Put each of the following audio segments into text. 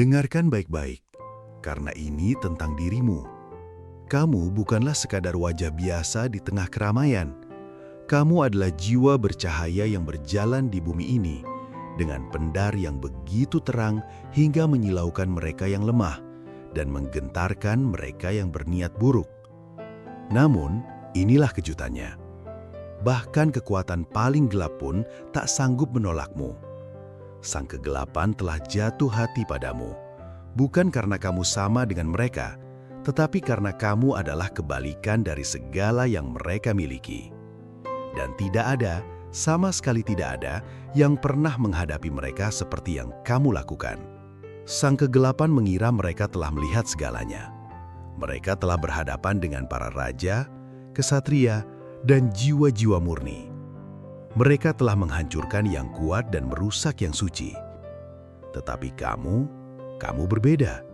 Dengarkan baik-baik, karena ini tentang dirimu. Kamu bukanlah sekadar wajah biasa di tengah keramaian. Kamu adalah jiwa bercahaya yang berjalan di bumi ini, dengan pendar yang begitu terang hingga menyilaukan mereka yang lemah dan menggentarkan mereka yang berniat buruk. Namun, inilah kejutannya. Bahkan kekuatan paling gelap pun tak sanggup menolakmu. Sang kegelapan telah jatuh hati padamu, bukan karena kamu sama dengan mereka, tetapi karena kamu adalah kebalikan dari segala yang mereka miliki. Dan tidak ada, sama sekali tidak ada, yang pernah menghadapi mereka seperti yang kamu lakukan. Sang kegelapan mengira mereka telah melihat segalanya. Mereka telah berhadapan dengan para raja, kesatria, dan jiwa-jiwa murni. Mereka telah menghancurkan yang kuat dan merusak yang suci. Tetapi kamu berbeda.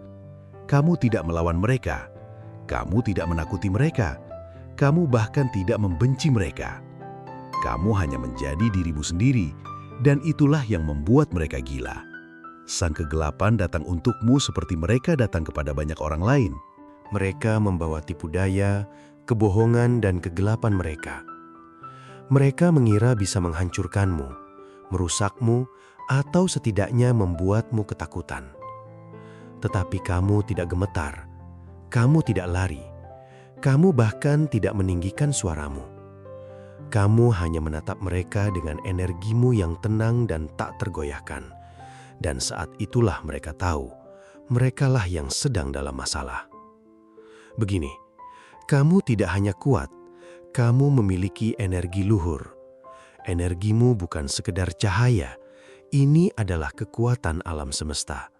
Kamu tidak melawan mereka. Kamu tidak menakuti mereka. Kamu bahkan tidak membenci mereka. Kamu hanya menjadi dirimu sendiri, dan itulah yang membuat mereka gila. Sang kegelapan datang untukmu seperti mereka datang kepada banyak orang lain. Mereka membawa tipu daya, kebohongan, dan kegelapan mereka. Mereka mengira bisa menghancurkanmu, merusakmu, atau setidaknya membuatmu ketakutan. Tetapi kamu tidak gemetar, kamu tidak lari, kamu bahkan tidak meninggikan suaramu. Kamu hanya menatap mereka dengan energimu yang tenang dan tak tergoyahkan. Dan saat itulah mereka tahu, merekalah yang sedang dalam masalah. Begini, kamu tidak hanya kuat, kamu memiliki energi luhur. Energimu bukan sekedar cahaya, ini adalah kekuatan alam semesta.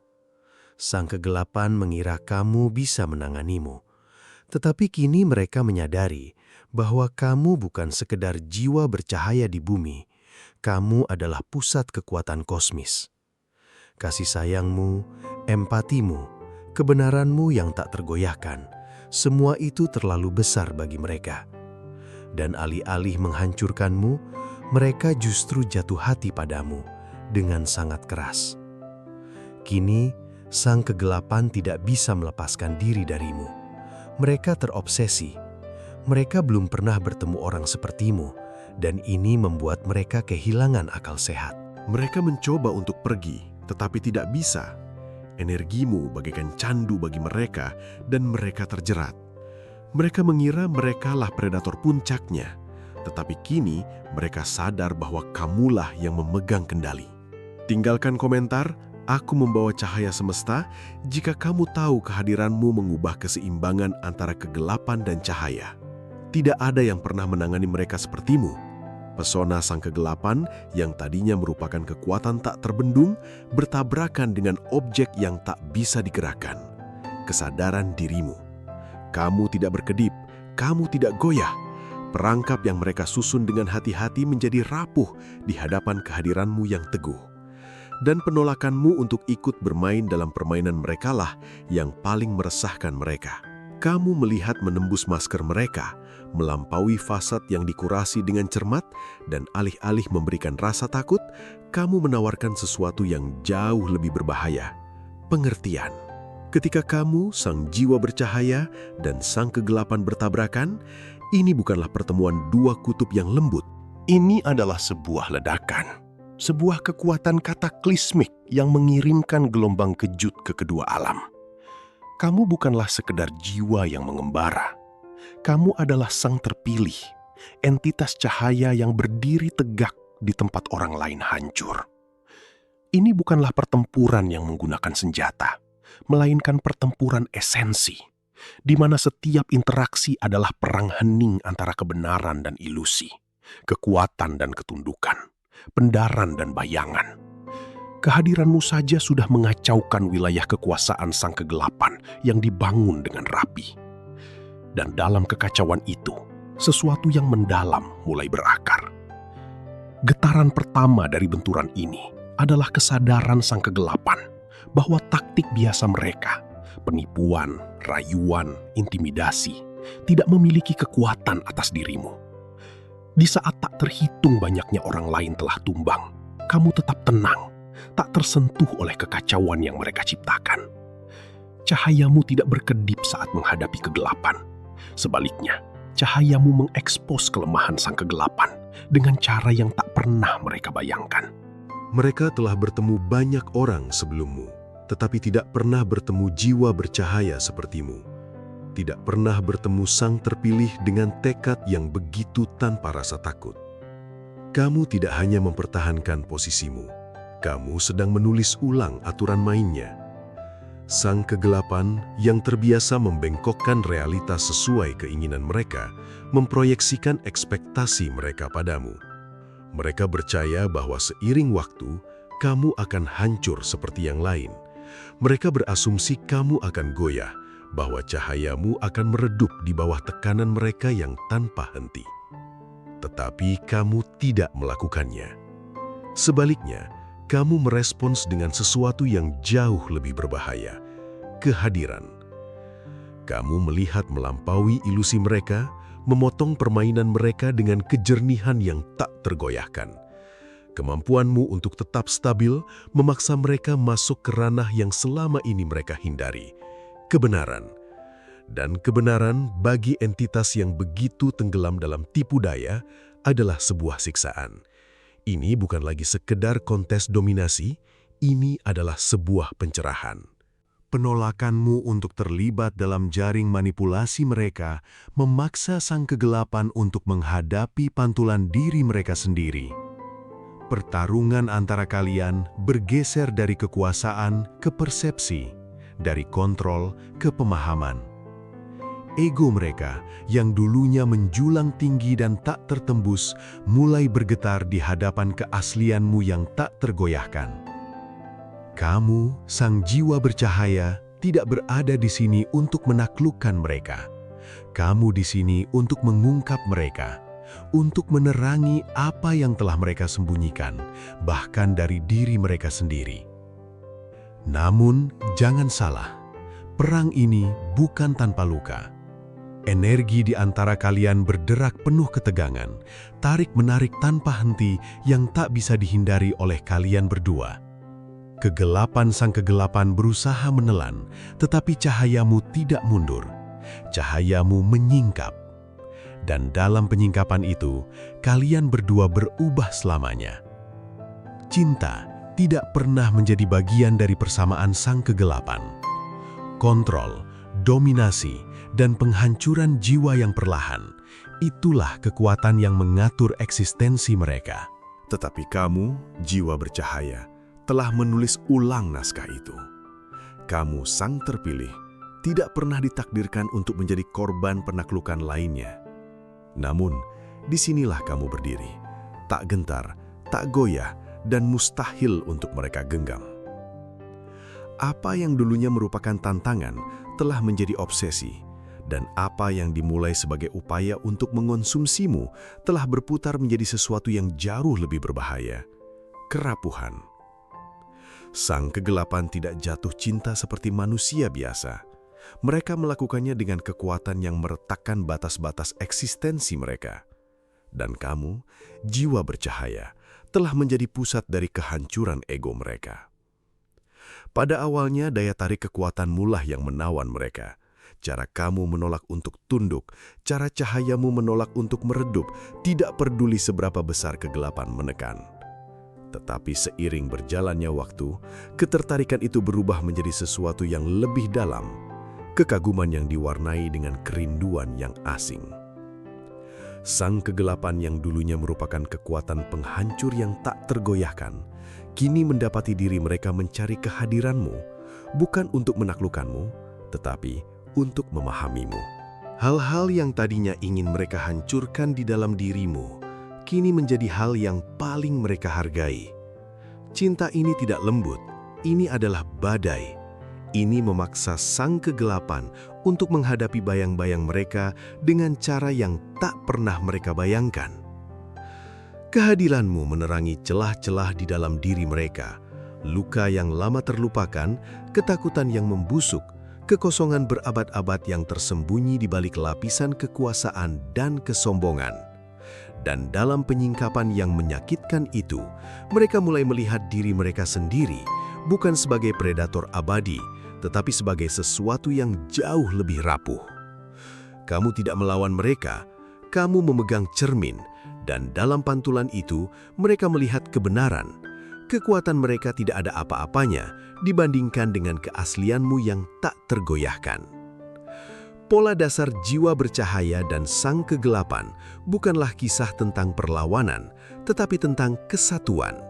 Sang kegelapan mengira kamu bisa menanganimu, tetapi kini mereka menyadari bahwa kamu bukan sekedar jiwa bercahaya di bumi, kamu adalah pusat kekuatan kosmis. Kasih sayangmu, empatimu, kebenaranmu yang tak tergoyahkan, semua itu terlalu besar bagi mereka. Dan alih-alih menghancurkanmu, mereka justru jatuh hati padamu dengan sangat keras. Kini, sang kegelapan tidak bisa melepaskan diri darimu. Mereka terobsesi. Mereka belum pernah bertemu orang sepertimu, dan ini membuat mereka kehilangan akal sehat. Mereka mencoba untuk pergi, tetapi tidak bisa. Energimu bagaikan candu bagi mereka, dan mereka terjerat. Mereka mengira merekalah predator puncaknya, tetapi kini mereka sadar bahwa kamulah yang memegang kendali. Tinggalkan komentar, aku membawa cahaya semesta, jika kamu tahu kehadiranmu mengubah keseimbangan antara kegelapan dan cahaya. Tidak ada yang pernah menangani mereka sepertimu. Pesona sang kegelapan yang tadinya merupakan kekuatan tak terbendung bertabrakan dengan objek yang tak bisa digerakkan. Kesadaran dirimu. Kamu tidak berkedip, kamu tidak goyah. Perangkap yang mereka susun dengan hati-hati menjadi rapuh di hadapan kehadiranmu yang teguh. Dan penolakanmu untuk ikut bermain dalam permainan merekalah yang paling meresahkan mereka. Kamu melihat menembus masker mereka, melampaui fasad yang dikurasi dengan cermat, dan alih-alih memberikan rasa takut, kamu menawarkan sesuatu yang jauh lebih berbahaya, pengertian. Ketika kamu, sang jiwa bercahaya, dan sang kegelapan bertabrakan, ini bukanlah pertemuan dua kutub yang lembut. Ini adalah sebuah ledakan, sebuah kekuatan kataklismik yang mengirimkan gelombang kejut ke kedua alam. Kamu bukanlah sekedar jiwa yang mengembara. Kamu adalah sang terpilih, entitas cahaya yang berdiri tegak di tempat orang lain hancur. Ini bukanlah pertempuran yang menggunakan senjata, melainkan pertempuran esensi, di mana setiap interaksi adalah perang hening antara kebenaran dan ilusi, kekuatan dan ketundukan, pendaran dan bayangan. Kehadiranmu saja sudah mengacaukan wilayah kekuasaan sang kegelapan yang dibangun dengan rapi. Dan dalam kekacauan itu, sesuatu yang mendalam mulai berakar. Getaran pertama dari benturan ini adalah kesadaran sang kegelapan bahwa taktik biasa mereka, penipuan, rayuan, intimidasi, tidak memiliki kekuatan atas dirimu. Di saat tak terhitung banyaknya orang lain telah tumbang, kamu tetap tenang, tak tersentuh oleh kekacauan yang mereka ciptakan. Cahayamu tidak berkedip saat menghadapi kegelapan. Sebaliknya, cahayamu mengekspos kelemahan sang kegelapan dengan cara yang tak pernah mereka bayangkan. Mereka telah bertemu banyak orang sebelummu, tetapi tidak pernah bertemu jiwa bercahaya sepertimu. Tidak pernah bertemu sang terpilih dengan tekad yang begitu tanpa rasa takut. Kamu tidak hanya mempertahankan posisimu, kamu sedang menulis ulang aturan mainnya. Sang kegelapan yang terbiasa membengkokkan realitas sesuai keinginan mereka, memproyeksikan ekspektasi mereka padamu. Mereka percaya bahwa seiring waktu, kamu akan hancur seperti yang lain. Mereka berasumsi kamu akan goyah, bahwa cahayamu akan meredup di bawah tekanan mereka yang tanpa henti. Tetapi kamu tidak melakukannya. Sebaliknya, kamu merespons dengan sesuatu yang jauh lebih berbahaya, kehadiran. Kamu melihat melampaui ilusi mereka, memotong permainan mereka dengan kejernihan yang tak tergoyahkan. Kemampuanmu untuk tetap stabil memaksa mereka masuk ke ranah yang selama ini mereka hindari, kebenaran. Dan kebenaran bagi entitas yang begitu tenggelam dalam tipu daya adalah sebuah siksaan. Ini bukan lagi sekedar kontes dominasi, ini adalah sebuah pencerahan. Penolakanmu untuk terlibat dalam jaring manipulasi mereka memaksa sang kegelapan untuk menghadapi pantulan diri mereka sendiri. Pertarungan antara kalian bergeser dari kekuasaan ke persepsi, dari kontrol ke pemahaman. Ego mereka yang dulunya menjulang tinggi dan tak tertembus mulai bergetar di hadapan keaslianmu yang tak tergoyahkan. Kamu, sang jiwa bercahaya, tidak berada di sini untuk menaklukkan mereka. Kamu di sini untuk mengungkap mereka, untuk menerangi apa yang telah mereka sembunyikan, bahkan dari diri mereka sendiri. Namun, jangan salah, perang ini bukan tanpa luka. Energi di antara kalian berderak penuh ketegangan, tarik-menarik tanpa henti yang tak bisa dihindari oleh kalian berdua. Kegelapan sang kegelapan berusaha menelan, tetapi cahayamu tidak mundur. Cahayamu menyingkap. Dan dalam penyingkapan itu, kalian berdua berubah selamanya. Cinta tidak pernah menjadi bagian dari persamaan sang kegelapan. Kontrol, dominasi, dan penghancuran jiwa yang perlahan, itulah kekuatan yang mengatur eksistensi mereka. Tetapi kamu, jiwa bercahaya, telah menulis ulang naskah itu. Kamu, sang terpilih, tidak pernah ditakdirkan untuk menjadi korban penaklukan lainnya. Namun, disinilah kamu berdiri, tak gentar, tak goyah, dan mustahil untuk mereka genggam. Apa yang dulunya merupakan tantangan telah menjadi obsesi, dan apa yang dimulai sebagai upaya untuk mengonsumsimu telah berputar menjadi sesuatu yang jauh lebih berbahaya, kerapuhan. Sang kegelapan tidak jatuh cinta seperti manusia biasa. Mereka melakukannya dengan kekuatan yang meretakkan batas-batas eksistensi mereka. Dan kamu, jiwa bercahaya, telah menjadi pusat dari kehancuran ego mereka. Pada awalnya, daya tarik kekuatanmu lah yang menawan mereka. Cara kamu menolak untuk tunduk, cara cahayamu menolak untuk meredup, tidak peduli seberapa besar kegelapan menekan. Tetapi seiring berjalannya waktu, ketertarikan itu berubah menjadi sesuatu yang lebih dalam, kekaguman yang diwarnai dengan kerinduan yang asing. Sang kegelapan yang dulunya merupakan kekuatan penghancur yang tak tergoyahkan, kini mendapati diri mereka mencari kehadiranmu, bukan untuk menaklukkanmu, tetapi untuk memahamimu. Hal-hal yang tadinya ingin mereka hancurkan di dalam dirimu, kini menjadi hal yang paling mereka hargai. Cinta ini tidak lembut, ini adalah badai. Ini memaksa sang kegelapan untuk menghadapi bayang-bayang mereka dengan cara yang tak pernah mereka bayangkan. Kehadiranmu menerangi celah-celah di dalam diri mereka, luka yang lama terlupakan, ketakutan yang membusuk, kekosongan berabad-abad yang tersembunyi di balik lapisan kekuasaan dan kesombongan. Dan dalam penyingkapan yang menyakitkan itu, mereka mulai melihat diri mereka sendiri bukan sebagai predator abadi, tetapi sebagai sesuatu yang jauh lebih rapuh. Kamu tidak melawan mereka, kamu memegang cermin, dan dalam pantulan itu mereka melihat kebenaran. Kekuatan mereka tidak ada apa-apanya dibandingkan dengan keaslianmu yang tak tergoyahkan. Pola dasar jiwa bercahaya dan sang kegelapan bukanlah kisah tentang perlawanan, tetapi tentang kesatuan.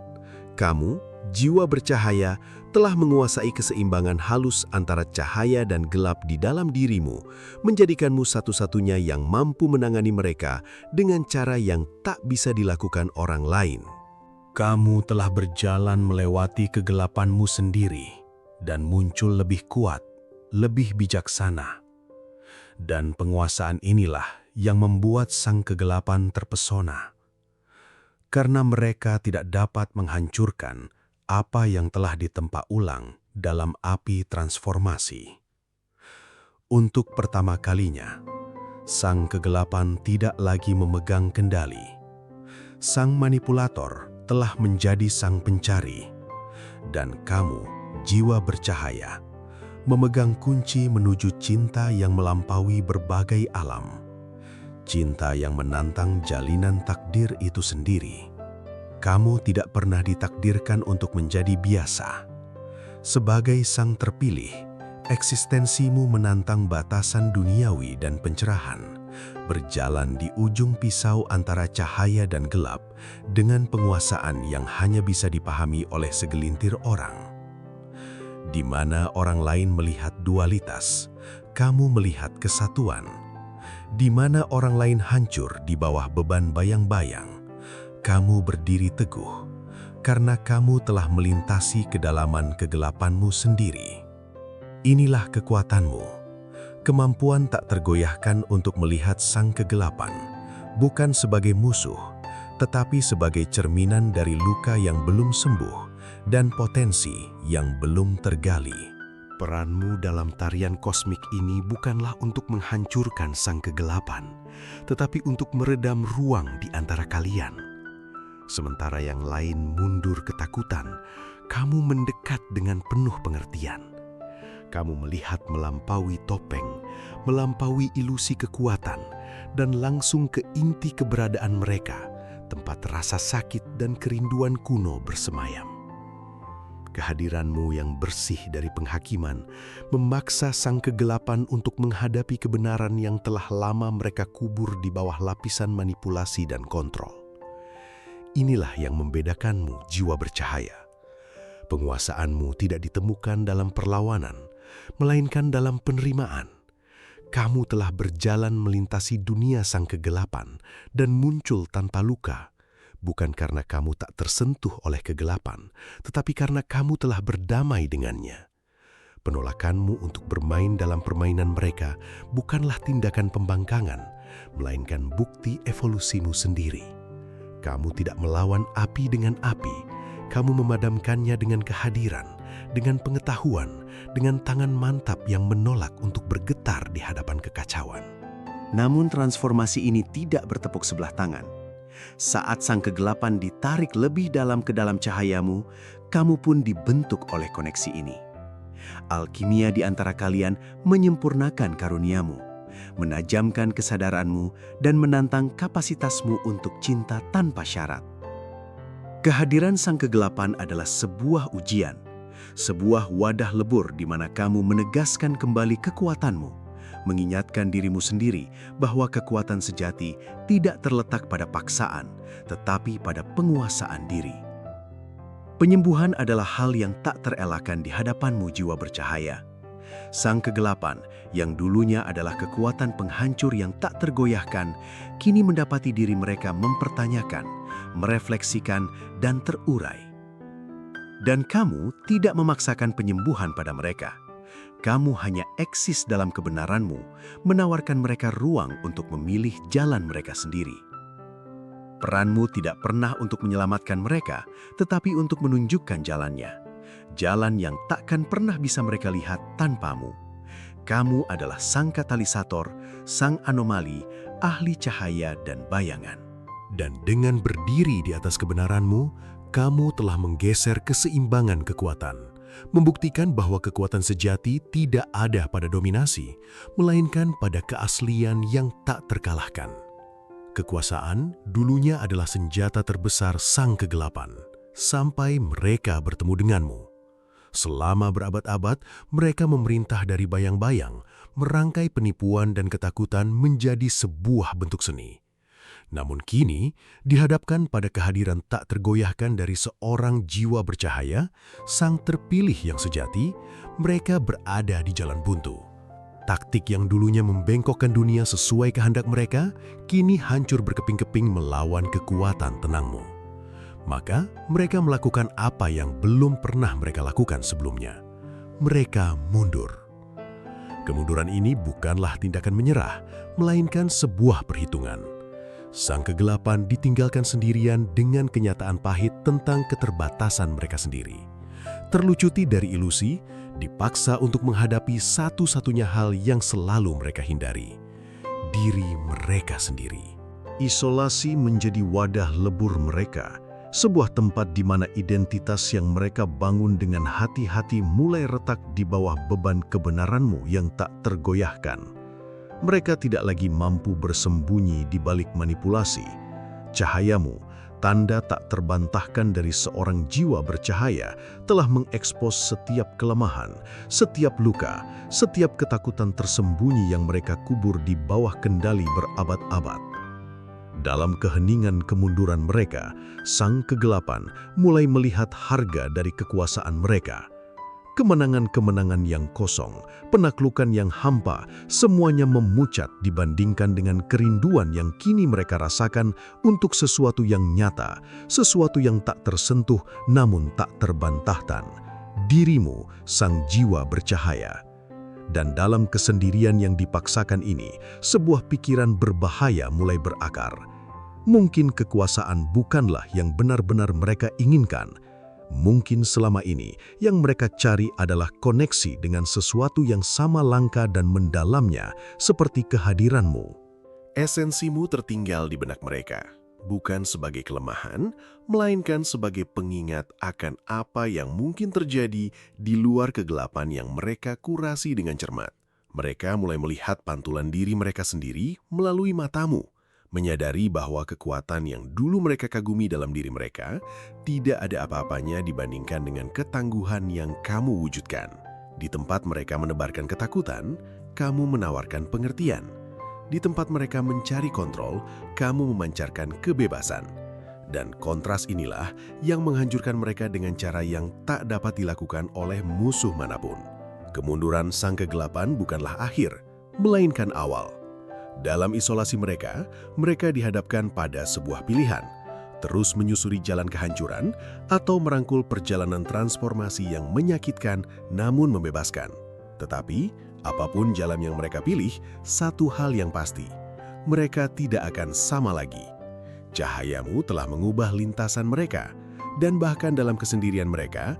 Kamu, jiwa bercahaya, telah menguasai keseimbangan halus antara cahaya dan gelap di dalam dirimu, menjadikanmu satu-satunya yang mampu menangani mereka dengan cara yang tak bisa dilakukan orang lain. Kamu telah berjalan melewati kegelapanmu sendiri dan muncul lebih kuat, lebih bijaksana. Dan penguasaan inilah yang membuat sang kegelapan terpesona. Karena mereka tidak dapat menghancurkan apa yang telah ditempa ulang dalam api transformasi. Untuk pertama kalinya, sang kegelapan tidak lagi memegang kendali. Sang manipulator telah menjadi sang pencari, dan kamu, jiwa bercahaya, memegang kunci menuju cinta yang melampaui berbagai alam. Cinta yang menantang jalinan takdir itu sendiri. Kamu tidak pernah ditakdirkan untuk menjadi biasa. Sebagai sang terpilih, eksistensimu menantang batasan duniawi dan pencerahan, berjalan di ujung pisau antara cahaya dan gelap dengan penguasaan yang hanya bisa dipahami oleh segelintir orang. Di mana orang lain melihat dualitas, kamu melihat kesatuan. Di mana orang lain hancur di bawah beban bayang-bayang, kamu berdiri teguh, karena kamu telah melintasi kedalaman kegelapanmu sendiri. Inilah kekuatanmu, kemampuan tak tergoyahkan untuk melihat sang kegelapan, bukan sebagai musuh, tetapi sebagai cerminan dari luka yang belum sembuh dan potensi yang belum tergali. Peranmu dalam tarian kosmik ini bukanlah untuk menghancurkan sang kegelapan, tetapi untuk meredam ruang di antara kalian. Sementara yang lain mundur ketakutan, kamu mendekat dengan penuh pengertian. Kamu melihat melampaui topeng, melampaui ilusi kekuatan, dan langsung ke inti keberadaan mereka, tempat rasa sakit dan kerinduan kuno bersemayam. Kehadiranmu yang bersih dari penghakiman memaksa sang kegelapan untuk menghadapi kebenaran yang telah lama mereka kubur di bawah lapisan manipulasi dan kontrol. Inilah yang membedakanmu, jiwa bercahaya. Penguasaanmu tidak ditemukan dalam perlawanan, melainkan dalam penerimaan. Kamu telah berjalan melintasi dunia sang kegelapan dan muncul tanpa luka. Bukan karena kamu tak tersentuh oleh kegelapan, tetapi karena kamu telah berdamai dengannya. Penolakanmu untuk bermain dalam permainan mereka bukanlah tindakan pembangkangan, melainkan bukti evolusimu sendiri. Kamu tidak melawan api dengan api, kamu memadamkannya dengan kehadiran, dengan pengetahuan, dengan tangan mantap yang menolak untuk bergetar di hadapan kekacauan. Namun transformasi ini tidak bertepuk sebelah tangan. Saat sang kegelapan ditarik lebih dalam ke dalam cahayamu, kamu pun dibentuk oleh koneksi ini. Alkimia di antara kalian menyempurnakan karuniamu, menajamkan kesadaranmu, dan menantang kapasitasmu untuk cinta tanpa syarat. Kehadiran sang kegelapan adalah sebuah ujian, sebuah wadah lebur di mana kamu menegaskan kembali kekuatanmu, mengingatkan dirimu sendiri bahwa kekuatan sejati tidak terletak pada paksaan, tetapi pada penguasaan diri. Penyembuhan adalah hal yang tak terelakkan di hadapanmu, jiwa bercahaya. Sang kegelapan, yang dulunya adalah kekuatan penghancur yang tak tergoyahkan, kini mendapati diri mereka mempertanyakan, merefleksikan, dan terurai. Dan kamu tidak memaksakan penyembuhan pada mereka. Kamu hanya eksis dalam kebenaranmu, menawarkan mereka ruang untuk memilih jalan mereka sendiri. Peranmu tidak pernah untuk menyelamatkan mereka, tetapi untuk menunjukkan jalannya. Jalan yang takkan pernah bisa mereka lihat tanpamu. Kamu adalah sang katalisator, sang anomali, ahli cahaya dan bayangan. Dan dengan berdiri di atas kebenaranmu, kamu telah menggeser keseimbangan kekuatan, membuktikan bahwa kekuatan sejati tidak ada pada dominasi, melainkan pada keaslian yang tak terkalahkan. Kekuasaan dulunya adalah senjata terbesar sang kegelapan, sampai mereka bertemu denganmu. Selama berabad-abad, mereka memerintah dari bayang-bayang, merangkai penipuan dan ketakutan menjadi sebuah bentuk seni. Namun kini, dihadapkan pada kehadiran tak tergoyahkan dari seorang jiwa bercahaya, sang terpilih yang sejati, mereka berada di jalan buntu. Taktik yang dulunya membengkokkan dunia sesuai kehendak mereka, kini hancur berkeping-keping melawan kekuatan tenangmu. Maka mereka melakukan apa yang belum pernah mereka lakukan sebelumnya. Mereka mundur. Kemunduran ini bukanlah tindakan menyerah, melainkan sebuah perhitungan. Sang kegelapan ditinggalkan sendirian dengan kenyataan pahit tentang keterbatasan mereka sendiri. Terlucuti dari ilusi, dipaksa untuk menghadapi satu-satunya hal yang selalu mereka hindari, diri mereka sendiri. Isolasi menjadi wadah lebur mereka, sebuah tempat di mana identitas yang mereka bangun dengan hati-hati mulai retak di bawah beban kebenaranmu yang tak tergoyahkan. Mereka tidak lagi mampu bersembunyi di balik manipulasi. Cahayamu, tanda tak terbantahkan dari seorang jiwa bercahaya, telah mengekspos setiap kelemahan, setiap luka, setiap ketakutan tersembunyi yang mereka kubur di bawah kendali berabad-abad. Dalam keheningan kemunduran mereka, sang kegelapan mulai melihat harga dari kekuasaan mereka. Kemenangan-kemenangan yang kosong, penaklukan yang hampa, semuanya memucat dibandingkan dengan kerinduan yang kini mereka rasakan untuk sesuatu yang nyata, sesuatu yang tak tersentuh namun tak terbantahkan. Dirimu, sang jiwa bercahaya. Dan dalam kesendirian yang dipaksakan ini, sebuah pikiran berbahaya mulai berakar. Mungkin kekuasaan bukanlah yang benar-benar mereka inginkan. Mungkin selama ini yang mereka cari adalah koneksi dengan sesuatu yang sama langka dan mendalamnya seperti kehadiranmu. Esensimu tertinggal di benak mereka, bukan sebagai kelemahan, melainkan sebagai pengingat akan apa yang mungkin terjadi di luar kegelapan yang mereka kurasi dengan cermat. Mereka mulai melihat pantulan diri mereka sendiri melalui matamu, menyadari bahwa kekuatan yang dulu mereka kagumi dalam diri mereka tidak ada apa-apanya dibandingkan dengan ketangguhan yang kamu wujudkan. Di tempat mereka menebarkan ketakutan, kamu menawarkan pengertian. Di tempat mereka mencari kontrol, kamu memancarkan kebebasan. Dan kontras inilah yang menghancurkan mereka dengan cara yang tak dapat dilakukan oleh musuh manapun. Kemunduran sang kegelapan bukanlah akhir, melainkan awal. Dalam isolasi mereka dihadapkan pada sebuah pilihan, terus menyusuri jalan kehancuran atau merangkul perjalanan transformasi yang menyakitkan namun membebaskan. Tetapi, apapun jalan yang mereka pilih, satu hal yang pasti, mereka tidak akan sama lagi. Cahayamu telah mengubah lintasan mereka, dan bahkan dalam kesendirian mereka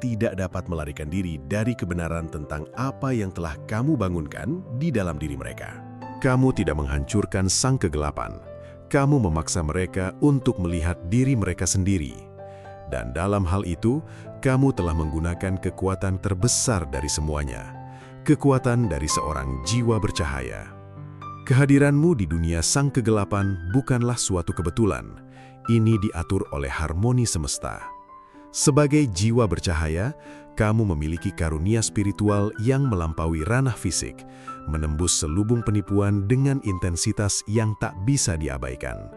tidak dapat melarikan diri dari kebenaran tentang apa yang telah kamu bangunkan di dalam diri mereka. Kamu tidak menghancurkan sang kegelapan. Kamu memaksa mereka untuk melihat diri mereka sendiri. Dan dalam hal itu, kamu telah menggunakan kekuatan terbesar dari semuanya. Kekuatan dari seorang jiwa bercahaya. Kehadiranmu di dunia sang kegelapan bukanlah suatu kebetulan. Ini diatur oleh harmoni semesta. Sebagai jiwa bercahaya, kamu memiliki karunia spiritual yang melampaui ranah fisik, menembus selubung penipuan dengan intensitas yang tak bisa diabaikan.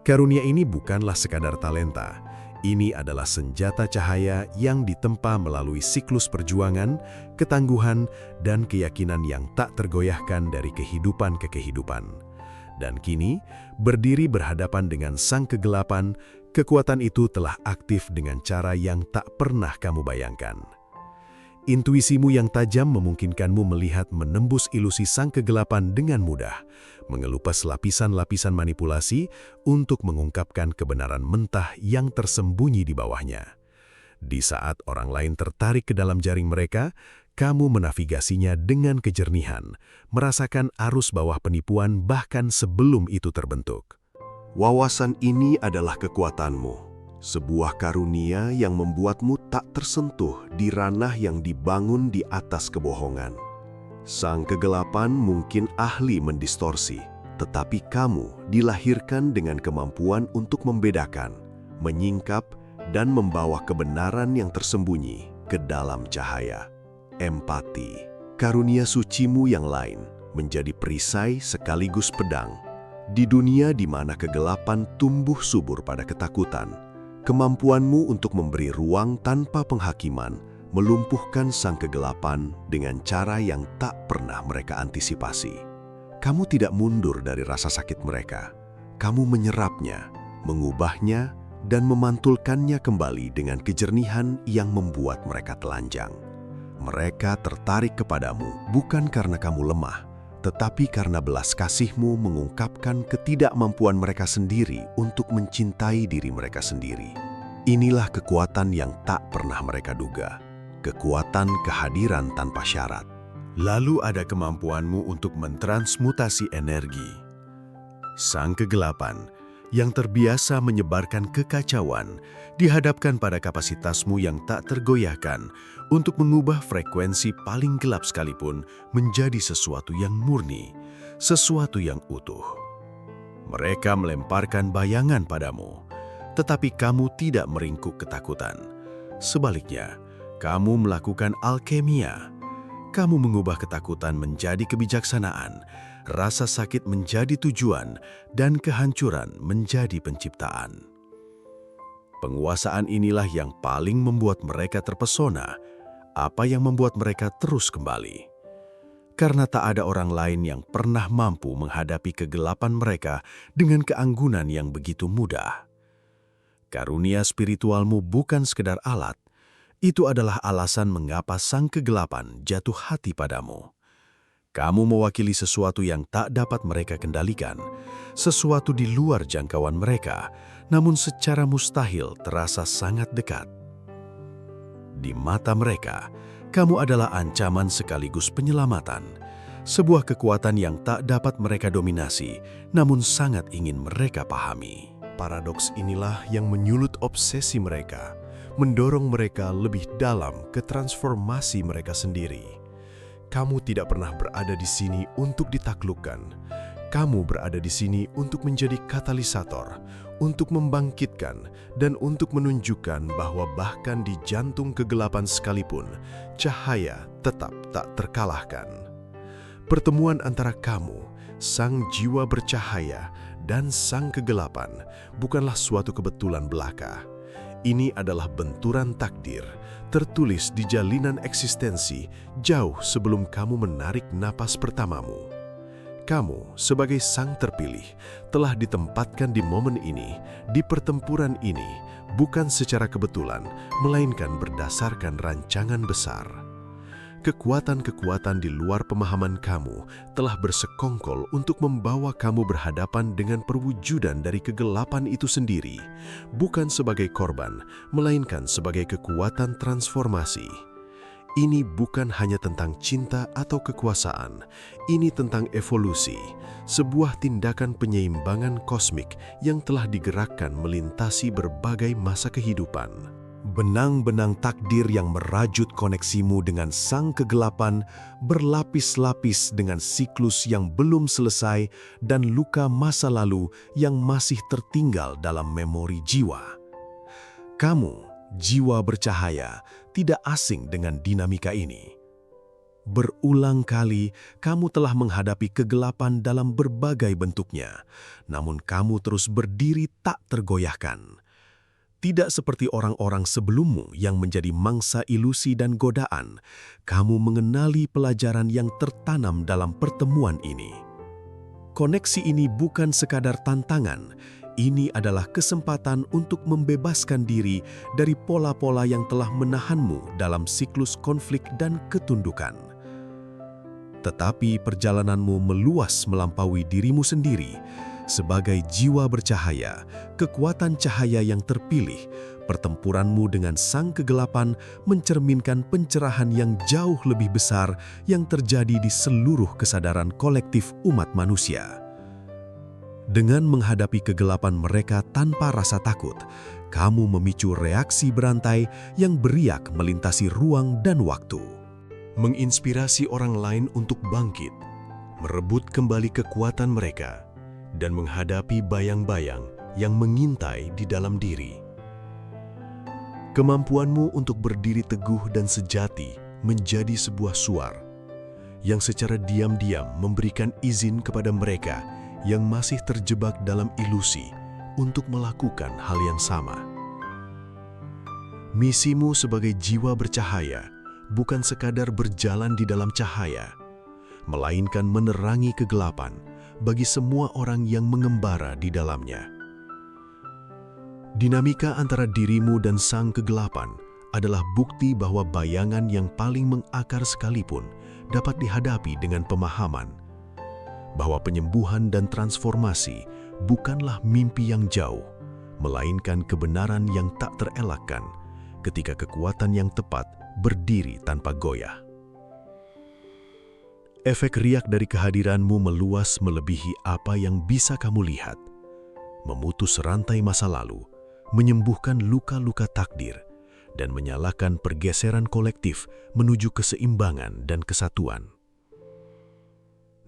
Karunia ini bukanlah sekadar talenta, ini adalah senjata cahaya yang ditempa melalui siklus perjuangan, ketangguhan, dan keyakinan yang tak tergoyahkan dari kehidupan ke kehidupan. Dan kini, berdiri berhadapan dengan sang kegelapan, kekuatan itu telah aktif dengan cara yang tak pernah kamu bayangkan. Intuisimu yang tajam memungkinkanmu melihat menembus ilusi sang kegelapan dengan mudah, mengelupas lapisan-lapisan manipulasi untuk mengungkapkan kebenaran mentah yang tersembunyi di bawahnya. Di saat orang lain tertarik ke dalam jaring mereka, kamu menavigasinya dengan kejernihan, merasakan arus bawah penipuan bahkan sebelum itu terbentuk. Wawasan ini adalah kekuatanmu, sebuah karunia yang membuatmu tak tersentuh di ranah yang dibangun di atas kebohongan. Sang kegelapan mungkin ahli mendistorsi, tetapi kamu dilahirkan dengan kemampuan untuk membedakan, menyingkap, dan membawa kebenaran yang tersembunyi ke dalam cahaya. Empati, karunia sucimu yang lain, menjadi perisai sekaligus pedang. Di dunia di mana kegelapan tumbuh subur pada ketakutan, kemampuanmu untuk memberi ruang tanpa penghakiman melumpuhkan sang kegelapan dengan cara yang tak pernah mereka antisipasi. Kamu tidak mundur dari rasa sakit mereka. Kamu menyerapnya, mengubahnya, dan memantulkannya kembali dengan kejernihan yang membuat mereka telanjang. Mereka tertarik kepadamu bukan karena kamu lemah, tetapi karena belas kasihmu mengungkapkan ketidakmampuan mereka sendiri untuk mencintai diri mereka sendiri. Inilah kekuatan yang tak pernah mereka duga, kekuatan kehadiran tanpa syarat. Lalu ada kemampuanmu untuk mentransmutasi energi. Sang kegelapan yang terbiasa menyebarkan kekacauan dihadapkan pada kapasitasmu yang tak tergoyahkan untuk mengubah frekuensi paling gelap sekalipun menjadi sesuatu yang murni, sesuatu yang utuh. Mereka melemparkan bayangan padamu, tetapi kamu tidak meringkuk ketakutan. Sebaliknya, kamu melakukan alkemia. Kamu mengubah ketakutan menjadi kebijaksanaan, rasa sakit menjadi tujuan, dan kehancuran menjadi penciptaan. Penguasaan inilah yang paling membuat mereka terpesona, apa yang membuat mereka terus kembali. Karena tak ada orang lain yang pernah mampu menghadapi kegelapan mereka dengan keanggunan yang begitu mudah. Karunia spiritualmu bukan sekedar alat, itu adalah alasan mengapa sang kegelapan jatuh hati padamu. Kamu mewakili sesuatu yang tak dapat mereka kendalikan, sesuatu di luar jangkauan mereka, namun secara mustahil terasa sangat dekat. Di mata mereka, kamu adalah ancaman sekaligus penyelamatan, sebuah kekuatan yang tak dapat mereka dominasi, namun sangat ingin mereka pahami. Paradoks inilah yang menyulut obsesi mereka, mendorong mereka lebih dalam ke transformasi mereka sendiri. Kamu tidak pernah berada di sini untuk ditaklukkan. Kamu berada di sini untuk menjadi katalisator, untuk membangkitkan, dan untuk menunjukkan bahwa bahkan di jantung kegelapan sekalipun, cahaya tetap tak terkalahkan. Pertemuan antara kamu, sang jiwa bercahaya, dan sang kegelapan bukanlah suatu kebetulan belaka. Ini adalah benturan takdir, tertulis di jalinan eksistensi jauh sebelum kamu menarik napas pertamamu. Kamu, sebagai sang terpilih, telah ditempatkan di momen ini, di pertempuran ini, bukan secara kebetulan, melainkan berdasarkan rancangan besar. Kekuatan-kekuatan di luar pemahaman kamu telah bersekongkol untuk membawa kamu berhadapan dengan perwujudan dari kegelapan itu sendiri, bukan sebagai korban, melainkan sebagai kekuatan transformasi. Ini bukan hanya tentang cinta atau kekuasaan, ini tentang evolusi, sebuah tindakan penyeimbangan kosmik yang telah digerakkan melintasi berbagai masa kehidupan. Benang-benang takdir yang merajut koneksimu dengan sang kegelapan berlapis-lapis dengan siklus yang belum selesai dan luka masa lalu yang masih tertinggal dalam memori jiwa. Kamu, jiwa bercahaya, tidak asing dengan dinamika ini. Berulang kali kamu telah menghadapi kegelapan dalam berbagai bentuknya, namun kamu terus berdiri tak tergoyahkan. Tidak seperti orang-orang sebelummu yang menjadi mangsa ilusi dan godaan, kamu mengenali pelajaran yang tertanam dalam pertemuan ini. Koneksi ini bukan sekadar tantangan, ini adalah kesempatan untuk membebaskan diri dari pola-pola yang telah menahanmu dalam siklus konflik dan ketundukan. Tetapi perjalananmu meluas melampaui dirimu sendiri. Sebagai jiwa bercahaya, kekuatan cahaya yang terpilih, pertempuranmu dengan sang kegelapan mencerminkan pencerahan yang jauh lebih besar yang terjadi di seluruh kesadaran kolektif umat manusia. Dengan menghadapi kegelapan mereka tanpa rasa takut, kamu memicu reaksi berantai yang beriak melintasi ruang dan waktu. Menginspirasi orang lain untuk bangkit, merebut kembali kekuatan mereka, dan menghadapi bayang-bayang yang mengintai di dalam diri. Kemampuanmu untuk berdiri teguh dan sejati menjadi sebuah suar yang secara diam-diam memberikan izin kepada mereka yang masih terjebak dalam ilusi untuk melakukan hal yang sama. Misimu sebagai jiwa bercahaya bukan sekadar berjalan di dalam cahaya, melainkan menerangi kegelapan bagi semua orang yang mengembara di dalamnya. Dinamika antara dirimu dan sang kegelapan adalah bukti bahwa bayangan yang paling mengakar sekalipun dapat dihadapi dengan pemahaman bahwa penyembuhan dan transformasi bukanlah mimpi yang jauh, melainkan kebenaran yang tak terelakkan ketika kekuatan yang tepat berdiri tanpa goyah. Efek riak dari kehadiranmu meluas melebihi apa yang bisa kamu lihat, memutus rantai masa lalu, menyembuhkan luka-luka takdir, dan menyalakan pergeseran kolektif menuju keseimbangan dan kesatuan.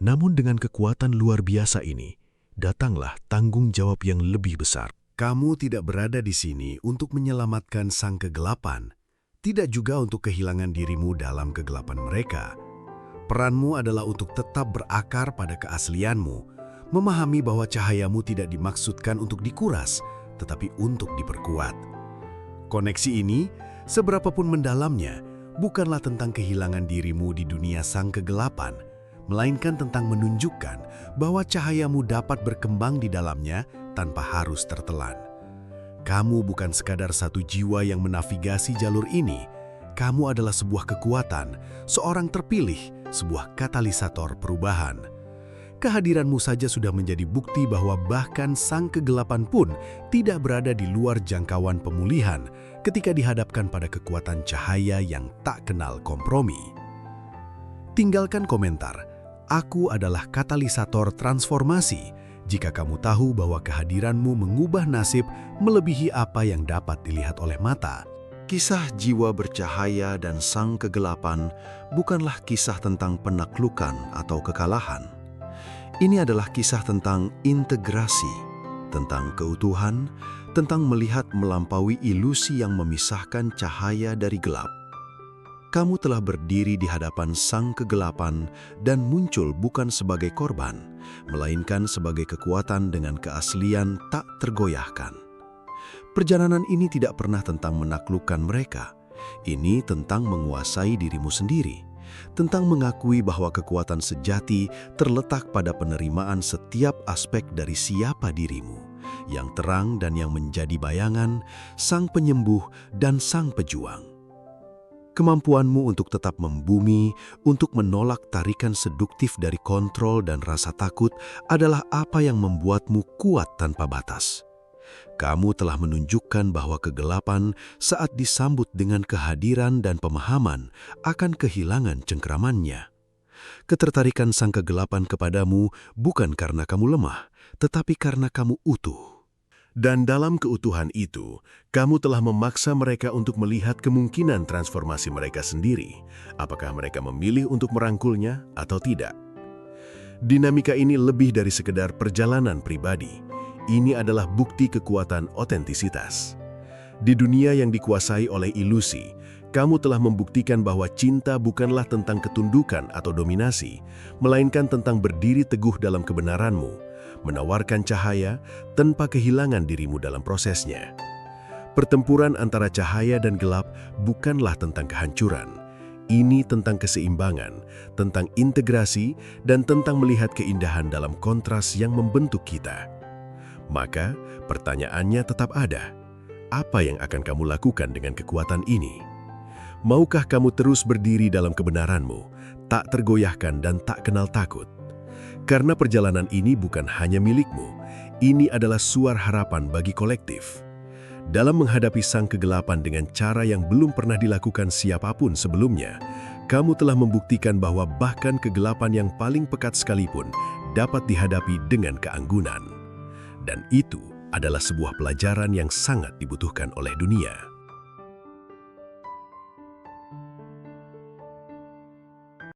Namun dengan kekuatan luar biasa ini, datanglah tanggung jawab yang lebih besar. Kamu tidak berada di sini untuk menyelamatkan sang kegelapan, tidak juga untuk kehilangan dirimu dalam kegelapan mereka. Peranmu adalah untuk tetap berakar pada keaslianmu, memahami bahwa cahayamu tidak dimaksudkan untuk dikuras, tetapi untuk diperkuat. Koneksi ini, seberapapun mendalamnya, bukanlah tentang kehilangan dirimu di dunia sang kegelapan, melainkan tentang menunjukkan bahwa cahayamu dapat berkembang di dalamnya tanpa harus tertelan. Kamu bukan sekadar satu jiwa yang menavigasi jalur ini. Kamu adalah sebuah kekuatan, seorang terpilih, sebuah katalisator perubahan. Kehadiranmu saja sudah menjadi bukti bahwa bahkan sang kegelapan pun tidak berada di luar jangkauan pemulihan ketika dihadapkan pada kekuatan cahaya yang tak kenal kompromi. Tinggalkan komentar, "Aku adalah katalisator transformasi," jika kamu tahu bahwa kehadiranmu mengubah nasib melebihi apa yang dapat dilihat oleh mata. Kisah jiwa bercahaya dan sang kegelapan bukanlah kisah tentang penaklukan atau kekalahan. Ini adalah kisah tentang integrasi, tentang keutuhan, tentang melihat melampaui ilusi yang memisahkan cahaya dari gelap. Kamu telah berdiri di hadapan sang kegelapan dan muncul bukan sebagai korban, melainkan sebagai kekuatan dengan keaslian tak tergoyahkan. Perjalanan ini tidak pernah tentang menaklukkan mereka. Ini tentang menguasai dirimu sendiri, tentang mengakui bahwa kekuatan sejati terletak pada penerimaan setiap aspek dari siapa dirimu, yang terang dan yang menjadi bayangan, sang penyembuh dan sang pejuang. Kemampuanmu untuk tetap membumi, untuk menolak tarikan seduktif dari kontrol dan rasa takut adalah apa yang membuatmu kuat tanpa batas. Kamu telah menunjukkan bahwa kegelapan saat disambut dengan kehadiran dan pemahaman akan kehilangan cengkeramannya. Ketertarikan sang kegelapan kepadamu bukan karena kamu lemah, tetapi karena kamu utuh. Dan dalam keutuhan itu, kamu telah memaksa mereka untuk melihat kemungkinan transformasi mereka sendiri, apakah mereka memilih untuk merangkulnya atau tidak. Dinamika ini lebih dari sekedar perjalanan pribadi. Ini adalah bukti kekuatan otentisitas. Di dunia yang dikuasai oleh ilusi, kamu telah membuktikan bahwa cinta bukanlah tentang ketundukan atau dominasi, melainkan tentang berdiri teguh dalam kebenaranmu, menawarkan cahaya tanpa kehilangan dirimu dalam prosesnya. Pertempuran antara cahaya dan gelap bukanlah tentang kehancuran. Ini tentang keseimbangan, tentang integrasi, dan tentang melihat keindahan dalam kontras yang membentuk kita. Maka, pertanyaannya tetap ada. Apa yang akan kamu lakukan dengan kekuatan ini? Maukah kamu terus berdiri dalam kebenaranmu, tak tergoyahkan dan tak kenal takut? Karena perjalanan ini bukan hanya milikmu, ini adalah suara harapan bagi kolektif. Dalam menghadapi sang kegelapan dengan cara yang belum pernah dilakukan siapapun sebelumnya, kamu telah membuktikan bahwa bahkan kegelapan yang paling pekat sekalipun dapat dihadapi dengan keanggunan. Dan itu adalah sebuah pelajaran yang sangat dibutuhkan oleh dunia.